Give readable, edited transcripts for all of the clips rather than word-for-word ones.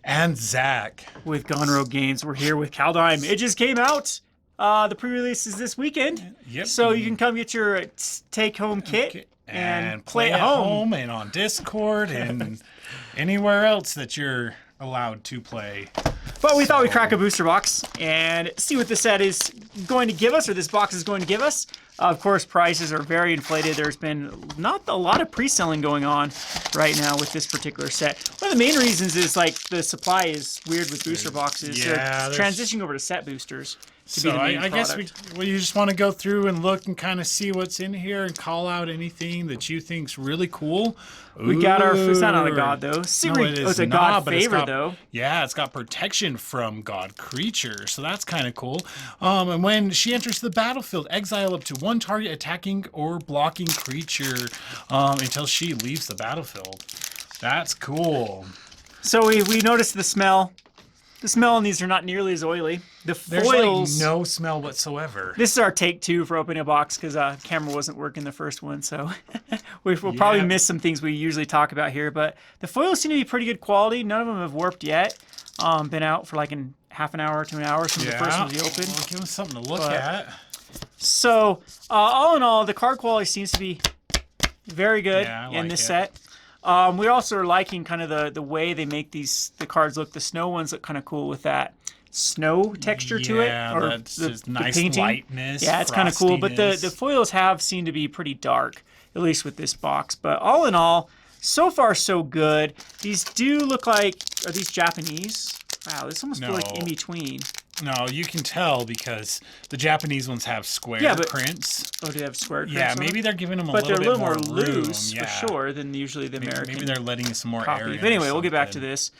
And Zach. With Gone Rogue Games. We're here with Kaldheim. It just came out. The pre-release is this weekend. Yep. So you can come get your take-home kit and play at home and on Discord and anywhere else that you're allowed to play. But we thought we'd crack a booster box and see what this set is going to give us, or this box is going to give us. Of course, prices are very inflated. There's been not a lot of pre-selling going on right now with this particular set. One of the main reasons is like the supply is weird with booster boxes. Yeah, they're transitioning over to set boosters. So I guess we just want to go through and look and kind of see what's in here and call out anything that you think's really cool. We got our, it's not a god though. It's a god favor though. Yeah, it's got protection from god creatures, so that's kind of cool. And when she enters the battlefield, exile up to one target attacking or blocking creature until she leaves the battlefield. That's cool. So we noticed the smell. The smell on these are not nearly as oily. The foils, there's like no smell whatsoever. This is our take 2 for opening a box because camera wasn't working the first one, so we'll probably miss some things we usually talk about here. But the foils seem to be pretty good quality. None of them have warped yet. Been out for like half an hour to an hour since the first one was open. Well, give us something to look at. So all in all, the card quality seems to be very good in this set. We also are liking kind of the way they make the cards look. The snow ones look kind of cool with that snow texture to it, or that's the nice painting. Lightness. Yeah, it's kind of cool. But the foils have seemed to be pretty dark, at least with this box. But all in all, so far so good. These do look like, are these Japanese? Wow, this almost feels like in between. No, you can tell because the Japanese ones have square prints. Oh, do they have square prints? Yeah, maybe they're giving them a little bit more room. But they're a little more loose, for sure, than usually the American Maybe they're letting some more copy. area. But anyway, we'll get back to this.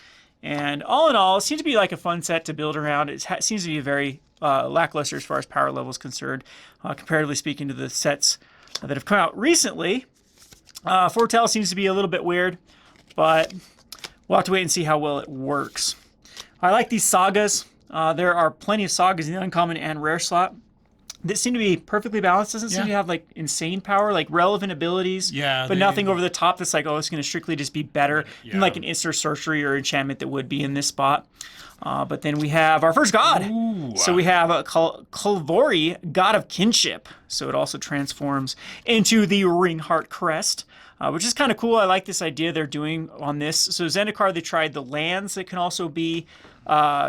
And all in all, it seems to be like a fun set to build around. It seems to be very lackluster as far as power level is concerned, comparatively speaking to the sets that have come out recently. Foretell seems to be a little bit weird, but we'll have to wait and see how well it works. I like these sagas. There are plenty of sagas in the uncommon and rare slot that seem to be perfectly balanced. Doesn't seem to have like insane power, like relevant abilities, but nothing over the top that's like, oh, it's going to strictly just be better than like an instant sorcery or enchantment that would be in this spot. But then we have our first god. Ooh. So we have a Kaldheim, god of kinship. So it also transforms into the Ringheart crest, which is kind of cool. I like this idea they're doing on this. So Zendikar, they tried the lands that can also be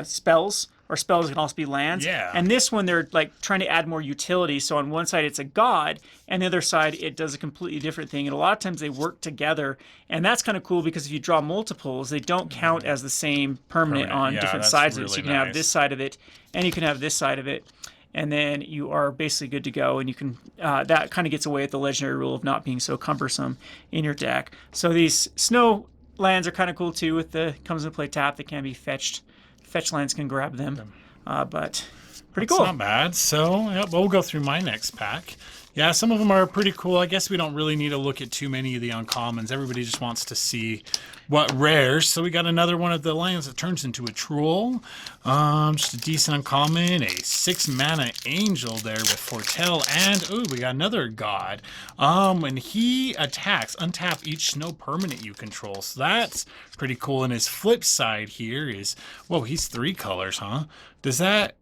spells, or spells that can also be lands. Yeah. And this one, they're like trying to add more utility. So on one side, it's a god, and the other side, it does a completely different thing. And a lot of times they work together, and that's kind of cool because if you draw multiples, they don't count as the same permanent on different sides of it. So you can have this side of it, and you can have this side of it. And then you are basically good to go, and you can that kind of gets away with the legendary rule of not being so cumbersome in your deck. So these snow lands are kind of cool too. With the comes into play tap, they can be fetched. Fetch lands can grab them, but pretty cool. That's not bad. So we'll go through my next pack. Yeah, some of them are pretty cool. I guess we don't really need to look at too many of the uncommons. Everybody just wants to see what rares. So we got another one of the lands that turns into a troll. Just a decent uncommon. A 6-mana angel there with Foretell. And, we got another god. When he attacks, untap each snow permanent you control. So that's pretty cool. And his flip side here is, whoa, he's 3 colors, huh? Does that...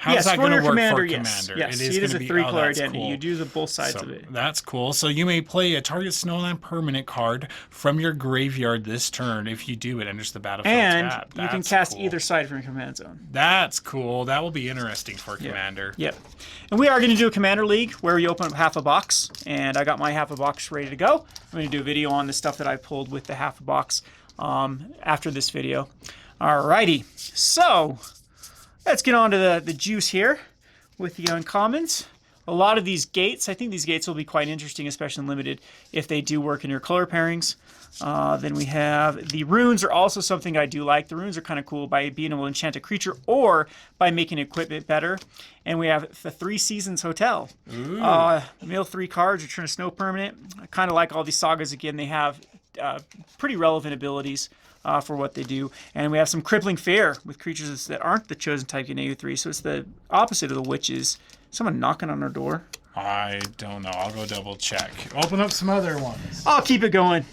How's that going to work for Commander? Yes, it is a 3-color identity. Cool. You do both sides of it. That's cool. So you may play a target snowland permanent card from your graveyard this turn. If you do, it enters the battlefield tapped. And you can cast either side from your command zone. That's cool. That will be interesting for Commander. Yep. And we are going to do a Commander League where we open up half a box. And I got my half a box ready to go. I'm going to do a video on the stuff that I pulled with the half a box after this video. Alrighty. So... let's get on to the juice here with the uncommons. A lot of these gates, I think these gates will be quite interesting, especially in limited, if they do work in your color pairings. Then we have the runes are also something I do like. The runes are kind of cool by being able to enchant a creature or by making equipment better. And we have the 3 Seasons Hotel. Mill 3 cards, return a snow permanent. I kind of like all these sagas. Again, they have pretty relevant abilities. For what they do. And we have some Crippling Fear with creatures that aren't the chosen type in AU3, so it's the opposite of the witches. Someone knocking on our door? I don't know. I'll go double check. Open up some other ones. I'll keep it going.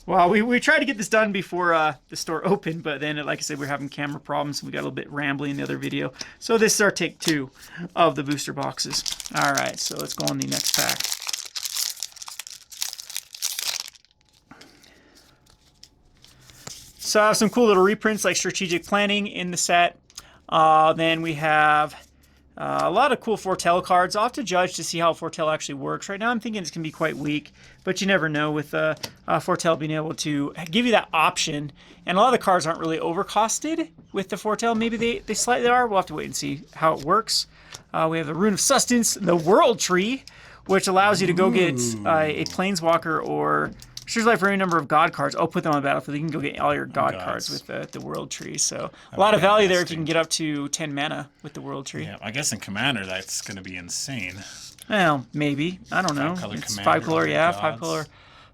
Well, we tried to get this done before the store opened, but then, like I said, we're having camera problems. We got a little bit rambly in the other video. So this is our take 2 of the booster boxes. All right, so let's go on the next pack. So I have some cool little reprints like strategic planning in the set. Then we have a lot of cool foretell cards. I'll have to judge to see how foretell actually works. Right now I'm thinking it's going to be quite weak, but you never know with foretell being able to give you that option. And a lot of the cards aren't really overcosted with the foretell. Maybe they slightly are. We'll have to wait and see how it works. We have the Rune of Sustenance, the World Tree, which allows you to go get a Planeswalker or Choose life for any number of God cards. Oh, put them on the battlefield. You can go get all your God cards with the World Tree. So a lot of value there if you can get up to 10 mana with the World Tree. Yeah, I guess in Commander that's going to be insane. Well, maybe. I don't know. It's 5-color, yeah, 5-color.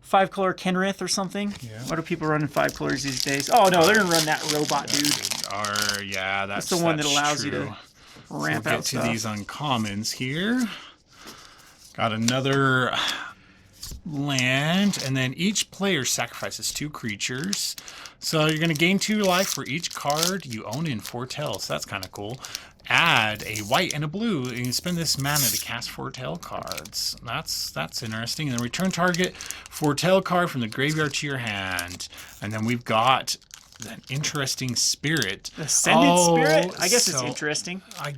5-color Kenrith or something. Yeah. What are people running 5 colors these days? Oh no, they're gonna run that robot dude. Yeah, that's the one that allows you to ramp out stuff. Get to these uncommons here. Got another land, and then each player sacrifices 2 creatures. So you're going to gain 2 life for each card you own in Foretell. So that's kind of cool. Add a white and a blue, and you spend this mana to cast Foretell cards. That's interesting. And then return target Foretell card from the graveyard to your hand. And then we've got an interesting spirit. Ascended spirit? I guess it's interesting. I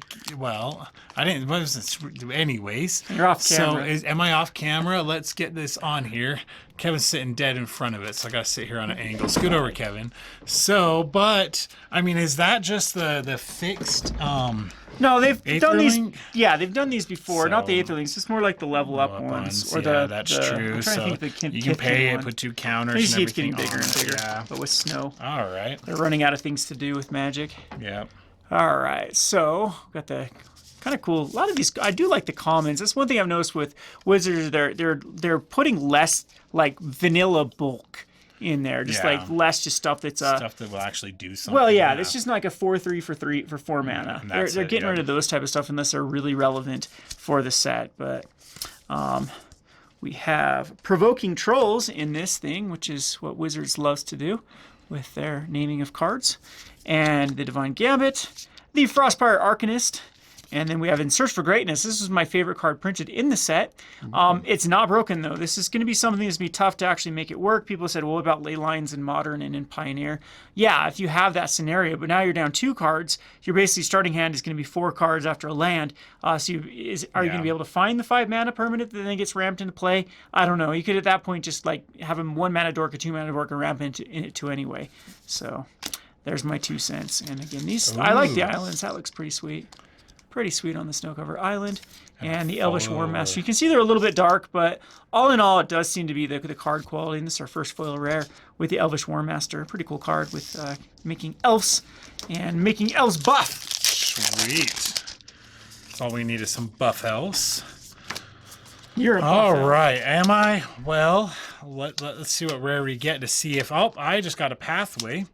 didn't. What was this? Anyways, you're off camera. So am I off camera? Let's get this on here. Kevin's sitting dead in front of it, so I gotta sit here on an angle. Scoot over, Kevin. So, but I mean, is that just the fixed? No, they've done these. Yeah, they've done these before. So, not the Aetherlings. It's more like the level up ones, or that's true. So you can pay it, put 2 counters. You see, it's getting bigger and bigger. Yeah. But with snow. All right. They're running out of things to do with Magic. Yeah. All right. So got the kind of cool. A lot of these. I do like the commons. That's one thing I've noticed with Wizards. They're putting less like vanilla bulk in there, just like less just stuff that's stuff that will actually do something. Well, yeah, it's just like a 4/3 for 4 mana. They're getting rid of those type of stuff unless they're really relevant for the set. But we have Provoking Trolls in this thing, which is what Wizards loves to do with their naming of cards, and the Divine Gambit, the Frostfire Arcanist. And then we have In Search for Greatness. This is my favorite card printed in the set. It's not broken, though. This is going to be something that's going to be tough to actually make it work. People said, well, what about Ley Lines in Modern and in Pioneer? Yeah, if you have that scenario, but now you're down 2 cards, your basically starting hand is going to be 4 cards after a land. So are you going to be able to find the 5 mana permanent that then gets ramped into play? I don't know. You could at that point just like have a 1 mana dork, a 2 mana dork, and ramp into anyway. So there's my 2 cents. And again, these I like the islands. That looks pretty sweet. Pretty sweet on the Snow Cover Island. And the Elvish War Master. You can see they're a little bit dark, but all in all, it does seem to be the card quality. And this is our first foil rare with the Elvish War Master. Pretty cool card with making elves and making elves buff. Sweet. That's all we need is some buff elves. You're a buff All elf. right. Am I? Well, let's see what rare we get to see if... Oh, I just got a pathway.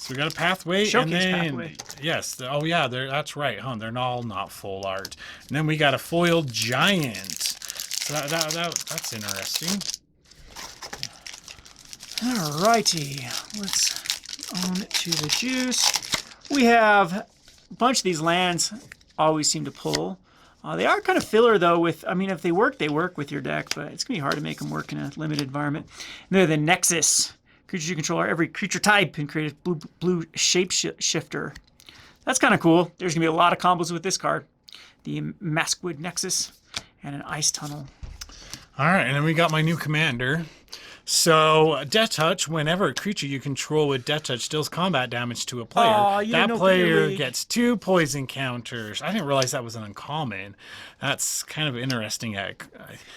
So we got a pathway, Showcase and then pathway. Yes, that's right, huh? They're all not full art. And then we got a foiled giant. So that's interesting. Alrighty, let's own to the juice. We have a bunch of these lands. Always seem to pull. They are kind of filler though. If they work with your deck, but it's gonna be hard to make them work in a limited environment. And they're the Nexus. Creatures you control, every creature type can create a blue shapeshifter. That's kind of cool. There's going to be a lot of combos with this card. The Maskwood Nexus and an Ice Tunnel. All right, and then we got my new commander. So, Death Touch, whenever a creature you control with Death Touch deals combat damage to a player, that player gets 2 poison counters. I didn't realize that was an uncommon. That's kind of interesting.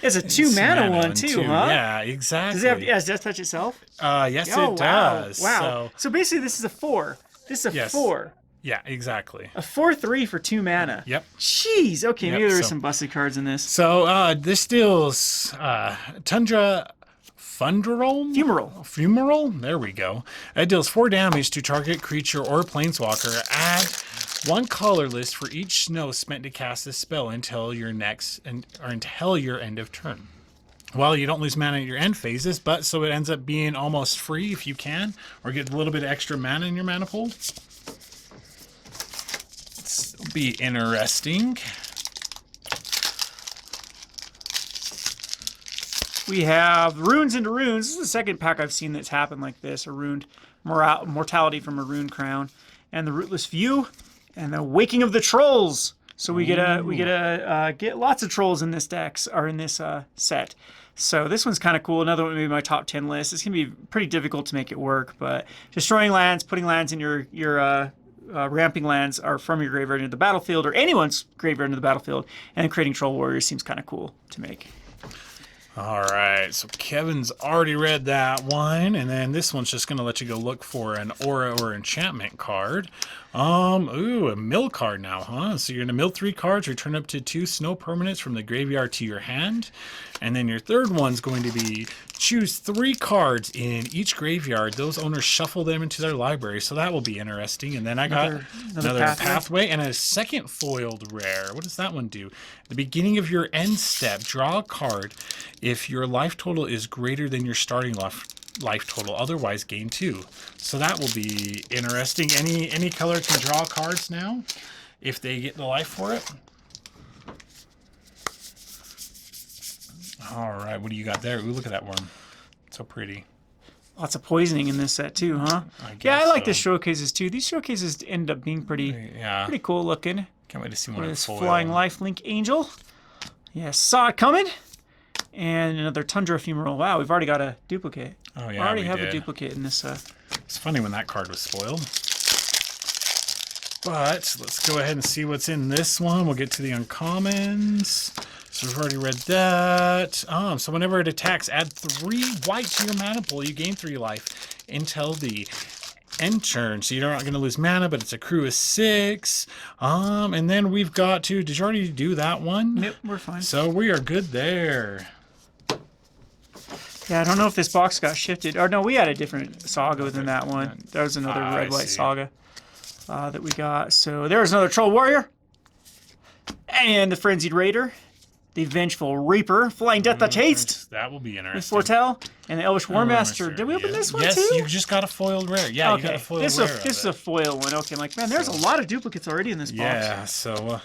It's a 2 mana one too, huh? Yeah, exactly. Does Death Touch itself? Yes, it does. Wow. So basically this is a 4. This is a 4. Yeah, exactly. A 4/3 for 2 mana. Yep. Jeez. Okay, maybe there were some busted cards in this. So this deals Tundra... Fumarole? There we go. It deals 4 damage to target creature or planeswalker. Add 1 colorless for each snow spent to cast this spell until your end of turn. Well, you don't lose mana at your end phases, but so it ends up being almost free if you can, or get a little bit of extra mana in your mana pool. This will be interesting. We have Runes into Runes. This is the second pack I've seen that's happened like this. A Runed Mortality from a Rune Crown. And the Rootless View. And the Waking of the Trolls. So we get lots of trolls in this decks, or in this set. So this one's kind of cool. Another one, maybe my top 10 list. It's going to be pretty difficult to make it work, but destroying lands, putting lands in your ramping lands are from your graveyard into the battlefield, or anyone's graveyard into the battlefield, and then creating troll warriors seems kind of cool to make. All right, so Kevin's already read that one, and then this one's just going to let you go look for an aura or enchantment card. Ooh, a mill card now, huh? So you're going to mill 3 cards, return up to 2 snow permanents from the graveyard to your hand. And then your third one's going to be choose 3 cards in each graveyard. Those owners shuffle them into their library, so that will be interesting. And then I got another pathway and a second foiled rare. What does that one do? At the beginning of your end step, draw a card if your life total is greater than your starting life total, otherwise gain 2. So that will be interesting. Any color can draw cards now if they get the life for it. All right, what do you got there? Ooh, look at that worm. So pretty. Lots of poisoning in this set too, huh? I like the showcases too. These showcases end up being pretty cool looking. Can't wait to see one of this flying lifelink angel. Yeah, saw it coming. And another Tundra Ephemeral. Wow, we've already got a duplicate. Oh, yeah, we already have a duplicate in this. It's funny when that card was spoiled. But let's go ahead and see what's in this one. We'll get to the uncommons. So we've already read that. So whenever it attacks, add 3 white to your mana pool. You gain 3 life until the end turn. So you're not going to lose mana, but it's a crew of 6. And then we've got to... Did you already do that one? Nope, we're fine. So we are good there. Yeah, I don't know if this box got shifted. Or no, we had a different saga within that one. That was another red-white saga that we got. So there's another Troll Warrior. And the Frenzied Raider. The Vengeful Reaper. Flying Death Touch Haste. That will be interesting. With Foretell. And the Elvish War Master. Did we open this one too? Yes, you just got a foiled rare. Yeah, okay. You got a foiled this rare. This is a foil one. Okay, I'm like, man, there's a lot of duplicates already in this box. Yeah, so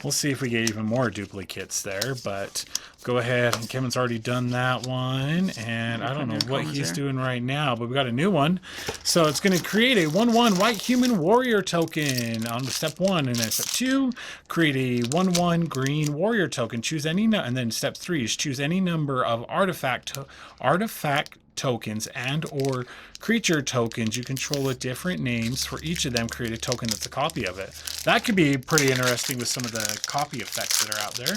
we'll see if we get even more duplicates there, but go ahead. Kevin's already done that one, and I don't know what he's doing right now, but we got a new one. So it's going to create a 1/1 white human warrior token on step 1, and then step 2, create a 1/1 green warrior token. Choose any, and then step 3 is choose any number of artifact tokens and or creature tokens you control with different names. For each of them, create a token that's a copy of it. That could be pretty interesting with some of the copy effects that are out there.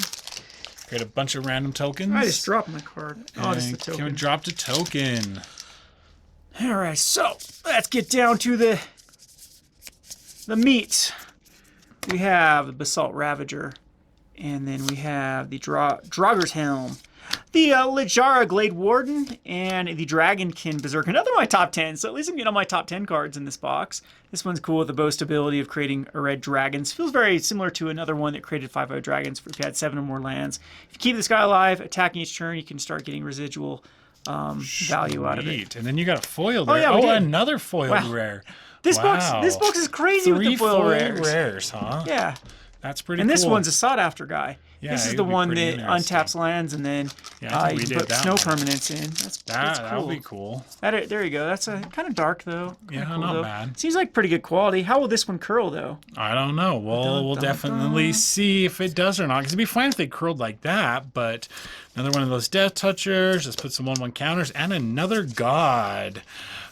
Create a bunch of random tokens. I just dropped my card. Oh, that's the token. Kevin dropped a token. All right, so let's get down to the meat. We have the Basalt Ravager, and then we have the Draugr's Helm, the Lijara Glade Warden, and the Dragonkin Berserker. Another of my top 10, so at least I'm getting all my top 10 cards in this box. This one's cool with the boast ability of creating a red dragons. Feels very similar to another one that created 5/5 dragons if you had 7 or more lands. If you keep this guy alive, attacking each turn, you can start getting residual value out of it. And then you got a foiled rare. Yeah, another foiled rare. This box is crazy with the foil rares, huh? Yeah. That's pretty and cool. this one's a sought-after guy. Yeah, this is the one that untaps lands and then you can put snow permanents in. That's cool. That'll be cool. There you go. That's kind of dark, though. Yeah, cool, not bad. Seems like pretty good quality. How will this one curl, though? I don't know. We'll definitely see if it does or not. Because it'd be fine if they curled like that, but another one of those Death Touchers. Let's put some 1/1 counters and another God.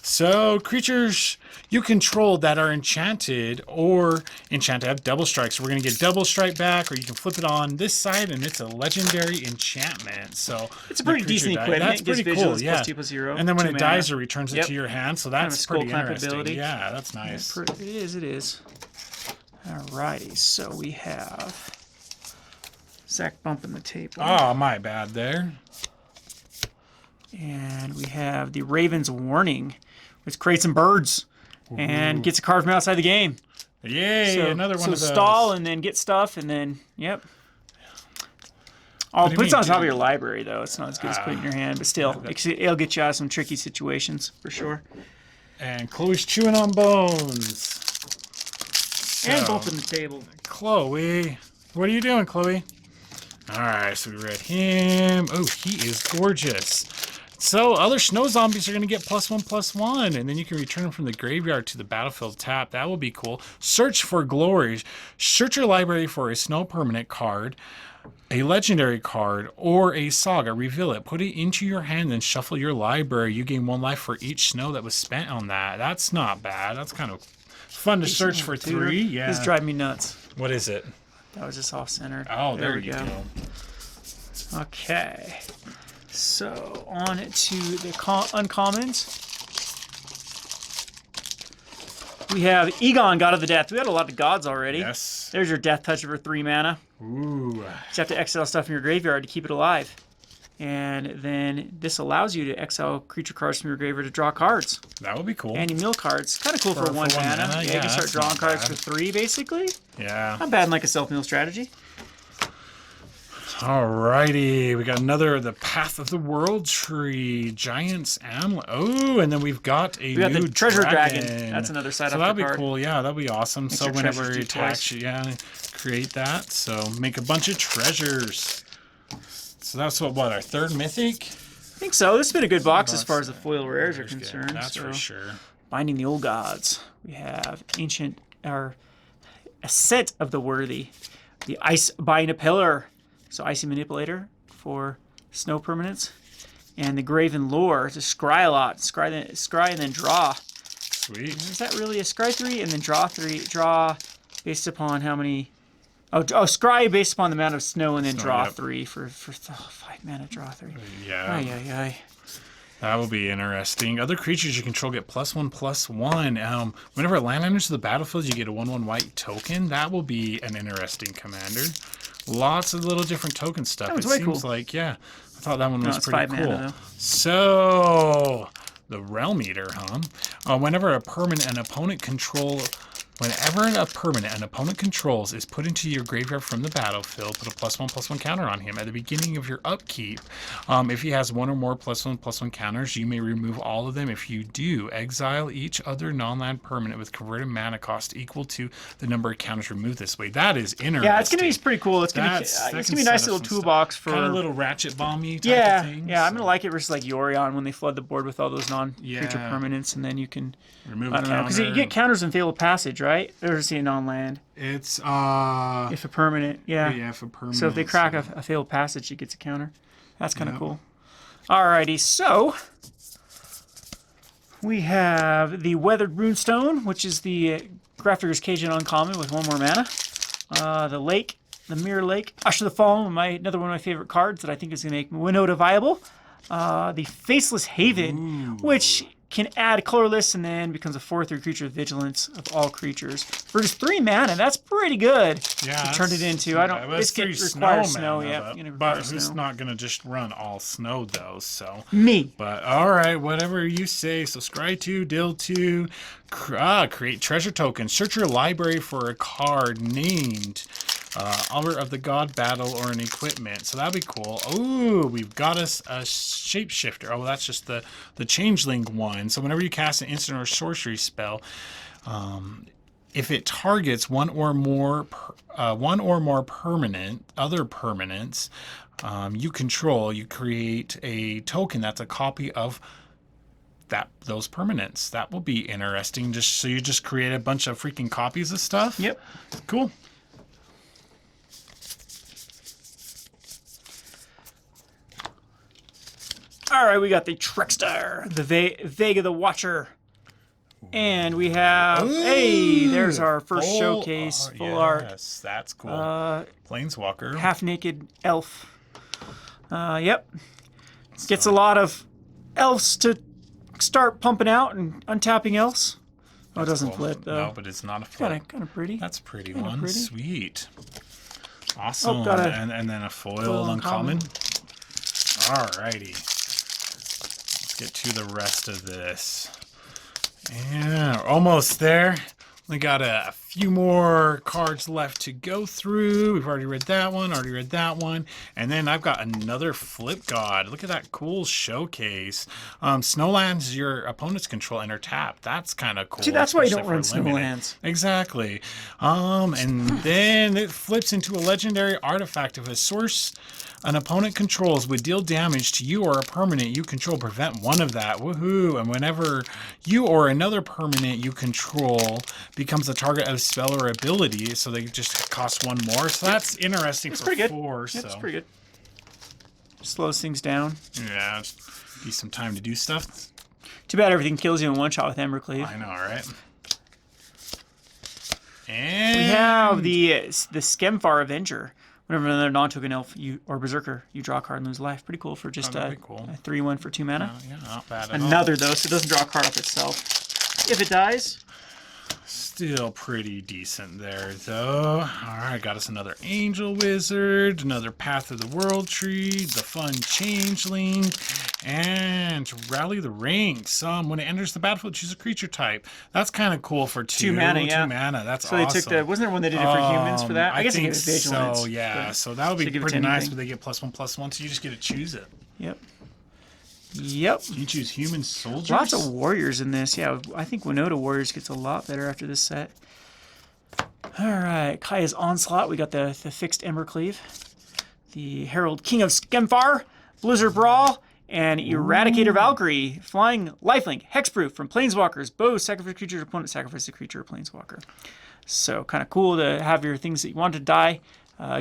So creatures you control that are enchanted have double strike. So we're going to get double strike back, or you can flip it on this side, and it's a legendary enchantment. So it's a pretty decent equipment. That's pretty cool. Yeah. +2/+0, and then when it dies, it returns it to your hand. So that's kind of pretty interesting. Ability. Yeah, that's nice. Yeah, it is. Alrighty, so we have Zach bumping the tape. Oh, my bad there. And we have the Raven's Warning, which creates some birds and gets a card from outside the game. Yay, another one of those. So stall and then get stuff and then, yep. I'll What do you put it on mean? top of your library, though. It's not as good as putting it in your hand, but still, it'll get you out of some tricky situations for sure. And Chloe's chewing on bones. And So, bumping the table. Chloe, what are you doing, Chloe? All right, so we read him. Oh, he is gorgeous. So other snow zombies are going to get +1/+1, and then you can return them from the graveyard to the battlefield tap. That will be cool. Search for glories. Search your library for a snow permanent card, a legendary card, or a saga. Reveal it. Put it into your hand and shuffle your library. You gain 1 life for each snow that was spent on that. That's not bad. That's kind of fun to search for 3. Yeah. This drives me nuts. What is it? That was just off-centered. Oh, there you go. Okay. So, on to the uncommons. We have Egon, God of the Death. We had a lot of gods already. Yes. There's your Death Touch for 3 mana. Ooh. You have to exile stuff in your graveyard to keep it alive. And then this allows you to exile creature cards from your graveyard to draw cards. That would be cool. And you mill cards. Kind of cool for 1 mana. Yeah, you can start drawing cards for 3, basically. Yeah. Not bad in like a self-mill strategy. Alrighty, we got another the Path of the World tree, Giant's Amulet. Oh, and then we've got a We got new the Treasure Dragon. That's another side so up that'd be card. cool. Yeah, that'd be awesome. Makes So your whenever treasures you do attach, twice. yeah, create that. So make a bunch of treasures. So that's what our 3rd mythic. I think so. This has been a good box as far as the foil rares are concerned. That's so. for sure. Binding the Old Gods. We have a set of the Worthy. The Ice Bind a Pillar. So Icy Manipulator for snow permanents. And the Graven Lore to scry a lot. Scry and then draw. Sweet. Is that really a scry 3? And then draw 3. Draw based upon how many... Oh, scry based upon the amount of snow and then draw 3 for 5 mana, draw 3. Yeah. Ay, ay, ay. That will be interesting. Other creatures you control get +1/+1. Whenever a land enters the battlefield, you get a 1/1 white token. That will be an interesting commander. Lots of little different token stuff. That was it way seems cool. like, yeah. I thought that one was it's pretty 5 cool. mana, though. So, the Realm Eater, huh? Whenever a permanent an opponent controls is put into your graveyard from the battlefield, put a +1/+1 counter on him. At the beginning of your upkeep, if he has 1 or more +1/+1 counters, you may remove all of them. If you do, exile each other non-land permanent with converted mana cost equal to the number of counters removed this way. That is interesting. Yeah, it's going to be pretty cool. It's going to be a nice little toolbox for... Kind of little ratchet bomb-y type of thing. Yeah, I'm going to like it versus like Yorion when they flood the board with all those non-creature permanents, and then you can... Remove I don't know, because you get counters in Fabled Passage, right? Or is it non-land? It's, If a permanent, yeah. Yeah, if a permanent. So if they crack a Fabled Passage, it gets a counter. That's kind of cool. Alrighty, so... We have the Weathered Runestone, which is the Grafdigger's Cage and uncommon with 1 more mana. The Lake, the Mirror Lake. Usher the Fallen, another one of my favorite cards that I think is going to make Winota viable. The Faceless Haven, which can add colorless and then becomes a 4/3 creature with vigilance of all creatures for just 3 mana. That's pretty good. Yeah, to turn it into. I don't. This requires snow. Yeah, but who's not gonna just run all snow though? So me. But all right, whatever you say. So scry 2, dill 2, create treasure tokens. Search your library for a card named Honor of the God Battle or an equipment. So that'd be cool. Oh, we've got us a shapeshifter. Oh, that's just the changeling one. So whenever you cast an instant or sorcery spell, if it targets one or more other permanents you control, you create a token that's a copy of those permanents. That will be interesting. Just so you just create a bunch of freaking copies of stuff. Yep. Cool. All right, we got the Trickster, the Vega the Watcher. And we have, hey, there's our first showcase, full art. Yes, that's cool. Planeswalker. Half-naked elf. Yep. Gets a lot of elves to start pumping out and untapping elves. Oh, it doesn't flip, though. No, but it's not a flip. Kind of pretty. That's a pretty Kinda one. pretty. Sweet. Awesome. got and then a foil uncommon. Alrighty. Let's get to the rest of this. Yeah, almost there. We got a few more cards left to go through. We've already read that one, and then I've got another Flip God. Look at that cool showcase. Snowlands your opponent's control and are tapped. That's kind of cool. See, that's why you don't especially run for limited. Snowlands. Exactly. And then it flips into a legendary artifact. If a source an opponent controls would deal damage to you or a permanent you control, prevent one of that. Woohoo! And whenever you or another permanent you control becomes the target of spell or ability, so they just cost one more. So that's interesting. It's for pretty good. 4. Yeah, So it's pretty good. Slows things down. yeah, just be some time to do stuff. Too bad everything kills you in one shot with Embercleave. I know, right? And We have the Skemfar Avenger. Whenever another non-token elf or berserker, you draw a card and lose life. Pretty cool for just that'd be cool. a 3/1 for 2 mana. yeah, not bad at all. Another though, so it doesn't draw a card off itself. If it dies, Still pretty decent there, though. All right, got us another Angel Wizard, another Path of the World Tree, the fun Changeling, and Rally the Ranks. When it enters the battlefield, choose a creature type. That's kind of cool for 2 mana, yeah. 2 mana. That's so awesome. they took the. Wasn't there one they did it for humans for that? I guess think it was Vigilance. so. Yeah, but so that would be give it pretty to nice. anything. But they get +1/+1, so you just get to choose it. Yep. Yep. You choose human soldiers. Lots of warriors in this. Yeah, I think Winota Warriors gets a lot better after this set. All right, Kaya's Onslaught. We got the fixed Embercleave, the Herald King of Skemfar, Blizzard Brawl, and Eradicator Valkyrie. Flying lifelink, hexproof from Planeswalkers. Both sacrifice creature, opponent sacrifice a creature or Planeswalker. So kind of cool to have your things that you want to die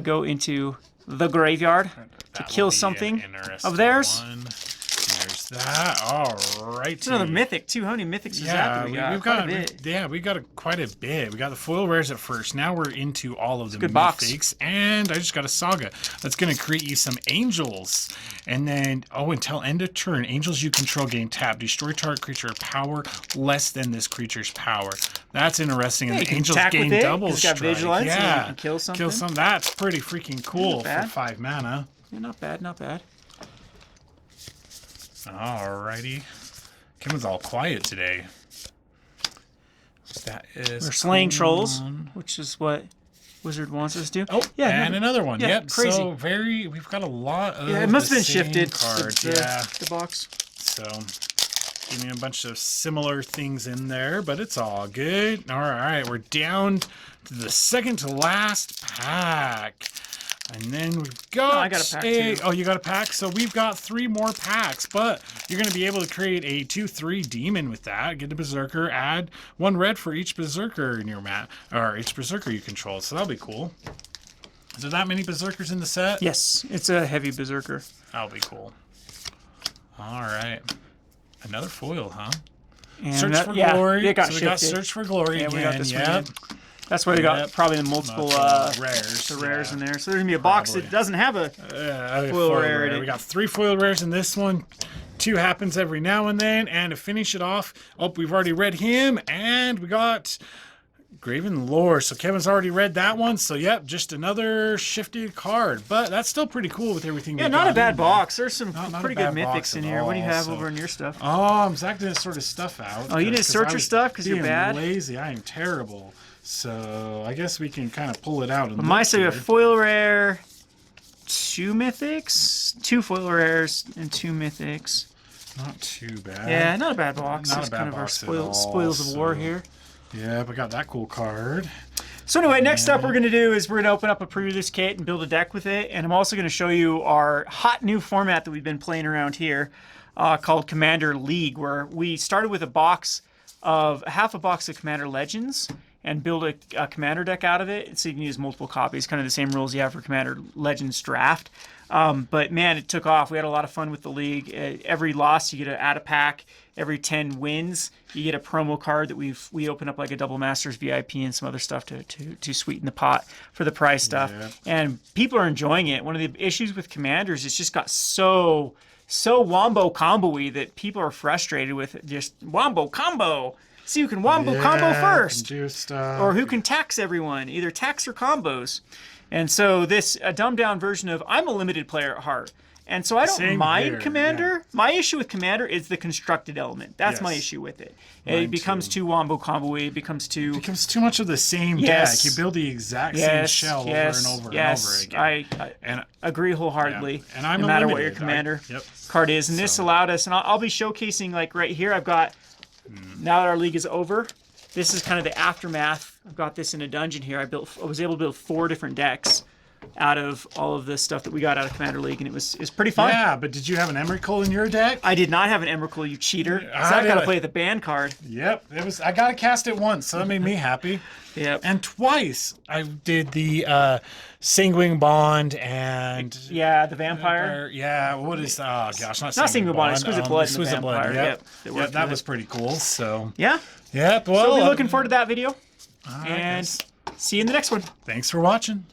go into the graveyard to kill something of theirs. There's that. All right. It's another mythic too. How many mythics is that we got? We've Quite got a bit. we got quite a bit. We got the foil rares at first. Now we're into all of the good box. mythics, and I just got a saga that's going to create you some angels. And then until end of turn, angels you control gain tap. Destroy target creature or power less than this creature's power. That's interesting. And you the can angels attack gain with it, double 'cause it's got strike. vigilance, and Yeah, you can kill something. Kill some. That's pretty freaking cool for bad. 5 mana. Yeah, not bad, not bad. Alrighty. Kevin's all quiet today. That is. We're slaying cool. trolls, which is what Wizard wants us to do. Oh, yeah, and another one. Yeah, Yep. crazy. So we've got a lot of. Yeah, it must the have been same shifted. Cards. The box. So, giving a bunch of similar things in there, but it's all good. All right, we're down to the second to last pack. And then we've got I got a pack too. Oh, you got a pack? So we've got 3 more packs, but you're going to be able to create a 2/3 demon with that. Get a berserker, add 1 red for each berserker in your mat, or each berserker you control. So that'll be cool. Is there that many berserkers in the set? Yes, it's a heavy berserker. That'll be cool. All right. Another foil, huh? And Search that, for yeah, glory. it got So we got shifted. Search for Glory Yeah, again. we got this one Yep. in. That's why we got Yep. probably the multiple rares. the rares Yeah. in there. So there's gonna be a box Probably. that doesn't have a Foil rare in it. We got 3 foil rares in this one. 2 happens every now and then. And to finish it off, we've already read him, and we got Graven Lore. So Kevin's already read that one. So yep, just another shifted card. But that's still pretty cool with everything. Yeah, we not got a bad in there. box. There's some Not pretty a good bad box mythics in at here. What do you all, have so- over in your stuff? Zach didn't sort his stuff out. Oh, you didn't 'cause sort I your was stuff 'cause you're being bad? lazy. I am terrible. So I guess we can kind of pull it out. And On my look side, we have here. foil rare, 2 mythics, 2 foil rares, and 2 mythics. Not too bad. Yeah, not a bad box. Not a It's bad kind of our box at all, spoils of war so- here. Yeah, we got that cool card. So anyway, next up we're going to do is we're going to open up a preview of this kit and build a deck with it. And I'm also going to show you our hot new format that we've been playing around here called Commander League, where we started with half a box of Commander Legends and build a Commander deck out of it. So you can use multiple copies, kind of the same rules you have for Commander Legends Draft. But man, it took off. We had a lot of fun with the league. Every loss, you get to add a pack. Every 10 wins, you get a promo card that we open up like a Double Masters VIP and some other stuff to sweeten the pot for the prize stuff. Yeah. And people are enjoying it. One of the issues with Commanders is just got so wombo combo-y that people are frustrated with just wombo combo. See who can wombo combo first. Do stuff. Or who can tax everyone, either tax or combos. And so this a dumbed down version of I'm a limited player at heart. And so I don't Same mind here, Commander. yeah. My issue with Commander is the constructed element. That's my Yes. issue with it. Mine It becomes too. too wombo combo-y. It becomes too... Becomes too much of the same Yes. deck. You build the exact same Yes, shell yes, over and over yes. and over again. I And agree wholeheartedly. Yeah. And I'm no a matter what your limited. Commander Yep. card is. And this allowed us... And I'll be showcasing, like, right here. I've got... Now that our league is over, this is kind of the aftermath. I've got this in a dungeon here. I was able to build 4 different decks out of all of this stuff that we got out of Commander League, and it's pretty fun. Yeah, but did you have an Emrakul in your deck? I did not have an Emrakul, you cheater. So I I got to did. play the band card. Yep, it was. I got to cast it once, so that made me happy. Yep. And twice I did the Sanguine Bond and Yeah, the vampire. Yeah, what is? Oh gosh, not Sanguine Bond, Exquisite Blood and the Exquisite Blood. Vampire, Yep, yep, that yep, worked that with was it. pretty cool. So Yeah. yep. Well, So we'll be looking forward to that video. all right, And guys. see you in the next one. Thanks for watching.